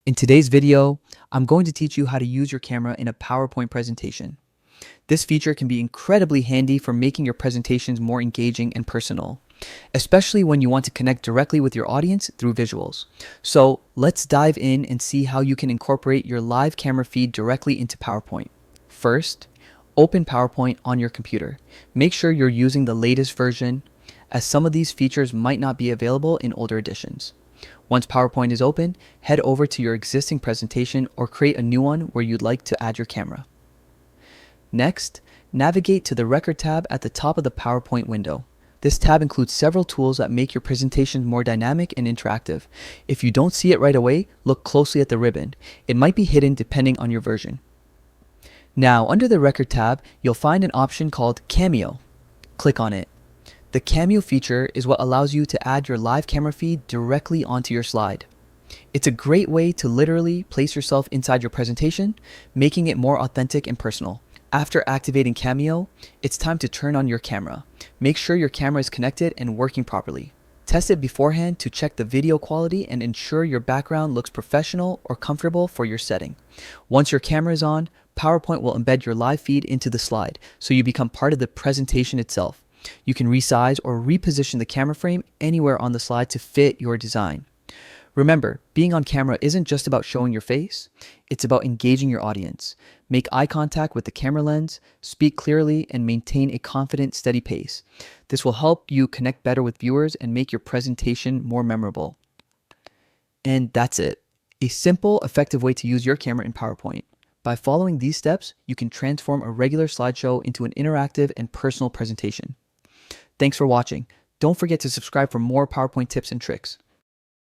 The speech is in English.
In today's video, I'm going to teach you how to use your camera in a PowerPoint presentation. This feature can be incredibly handy for making your presentations more engaging and personal, especially when you want to connect directly with your audience through visuals. So let's dive in and see how you can incorporate your live camera feed directly into PowerPoint. First, open PowerPoint on your computer. Make sure you're using the latest version, as some of these features might not be available in older editions. Once PowerPoint is open, head over to your existing presentation or create a new one where you'd like to add your camera. Next, navigate to the Record tab at the top of the PowerPoint window. This tab includes several tools that make your presentation more dynamic and interactive. If you don't see it right away, look closely at the ribbon. It might be hidden depending on your version. Now, under the Record tab, you'll find an option called Cameo. Click on it. The Cameo feature is what allows you to add your live camera feed directly onto your slide. It's a great way to literally place yourself inside your presentation, making it more authentic and personal. After activating Cameo, it's time to turn on your camera. Make sure your camera is connected and working properly. Test it beforehand to check the video quality and ensure your background looks professional or comfortable for your setting. Once your camera is on, PowerPoint will embed your live feed into the slide, so you become part of the presentation itself. You can resize or reposition the camera frame anywhere on the slide to fit your design. Remember, being on camera isn't just about showing your face, it's about engaging your audience. Make eye contact with the camera lens, speak clearly, and maintain a confident, steady pace. This will help you connect better with viewers and make your presentation more memorable. And that's it. A simple, effective way to use your camera in PowerPoint. By following these steps, you can transform a regular slideshow into an interactive and personal presentation. Thanks for watching. Don't forget to subscribe for more PowerPoint tips and tricks.